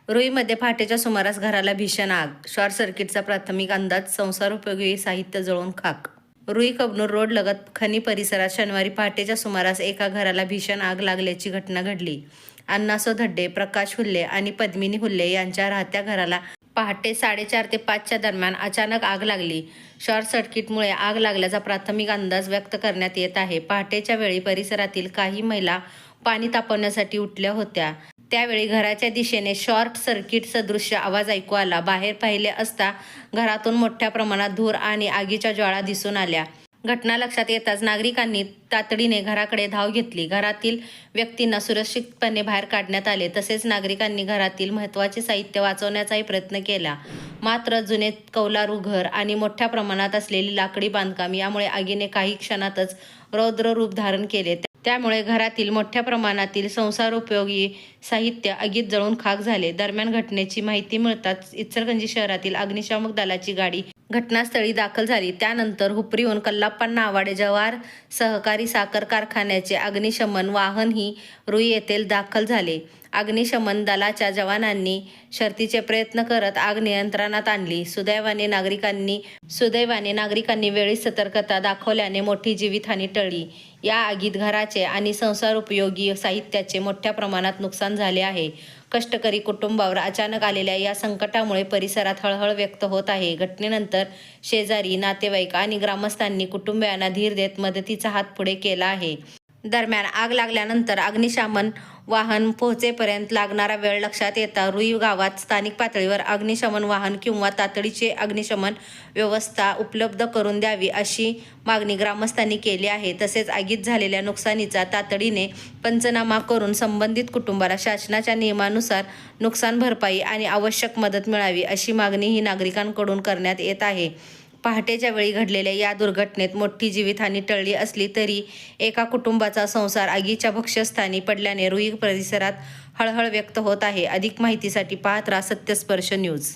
रुईमध्ये पहाटेच्या सुमारास घराला भीषण आग. शॉर्ट सर्किटचा प्राथमिक अंदाज. संसारोपयोगी साहित्य जळून खाक. रुई कबनूर रोड लगत खनी परिसरात शनिवारी पहाटेच्या सुमारास एका घराला भीषण आग लागल्याची घटना घडली. अण्णासो धड्डे, प्रकाश हुल्ले आणि पद्मिनी हुल्ले यांच्या राहत्या घराला पहाटे 4:30 ते 5च्या दरम्यान अचानक आग लागली. शॉर्ट सर्किटमुळे आग लागल्याचा प्राथमिक अंदाज व्यक्त करण्यात येत आहे. पहाटेच्या वेळी परिसरातील काही महिला पाणी तापवण्यासाठी उठल्या होत्या. त्यावेळी घराच्या दिशेने शॉर्ट सर्किट सदृश्य आवाज ऐकू आला. बाहेर पाहिले असता घरातून मोठ्या प्रमाणात धूर आणि आगीच्या ज्वाळा दिसून आल्या. घटना लक्षात येताच नागरिकांनी तातडीने घराकडे धाव घेतली. घरातील व्यक्तींना सुरक्षितपणे बाहेर काढण्यात आले. तसेच नागरिकांनी घरातील महत्त्वाचे साहित्य वाचवण्याचाही प्रयत्न केला. मात्र जुने कौलारू घर आणि मोठ्या प्रमाणात असलेली लाकडी बांधकाम यामुळे आगीने काही क्षणातच रौद्र रूप धारण केले. त्यामुळे घरातील मोठ्या प्रमाणातील संसारोपयोगी साहित्य आगीत जळून खाक झाले. दरम्यान घटनेची माहिती मिळताच इचलकरंजी शहरातील अग्निशामक दलाची गाडी घटनास्थळी दाखल झाली. त्यानंतर हुपरीहून कल्लाप्पा आवाडे जवाहर सहकारी साखर कारखान्याचे अग्निशमन वाहनही रुई येथे दाखल झाले. अग्निशमन दलाच्या जवानांनी शर्थीचे प्रयत्न करत आग नियंत्रणात आणली. सुदैवाने नागरिकांनी वेळीच सतर्कता दाखवल्याने मोठी जीवितहानी टळली. या आगीत घराचे आणि संसारोपयोगी साहित्याचे मोठ्या प्रमाणात नुकसान झाले आहे. कष्टकरी कुटुंबावर अचानक आलेल्या या संकटामुळे परिसरात हळहळ व्यक्त होत आहे. घटनेनंतर शेजारी, नातेवाईक आणि ग्रामस्थांनी कुटुंबियांना धीर देत मदतीचा हात पुढे केला आहे. दरम्यान आग लागल्यानंतर अग्निशमन वाहन पोहोचेपर्यंत लागणारा वेळ लक्षात येता रुई गावात स्थानिक पातळीवर अग्निशमन वाहन किंवा तातडीची अग्निशमन व्यवस्था उपलब्ध करून द्यावी अशी मागणी ग्रामस्थांनी केली आहे. तसेच आगीत झालेल्या नुकसानीचा तातडीने पंचनामा करून संबंधित कुटुंबाला शासनाच्या नियमानुसार नुकसान भरपाई आणि आवश्यक मदत मिळावी अशी मागणीही नागरिकांकडून करण्यात येत आहे. पहाटेच्या वेळी घडलेल्या या दुर्घटनेत मोठी जीवितहानी टळली असली तरी एका कुटुंबाचा संसार आगीच्या भक्ष्यस्थानी पडल्याने रुई परिसरात हळहळ व्यक्त होत आहे. अधिक माहितीसाठी पाहत राहा सत्यस्पर्श न्यूज.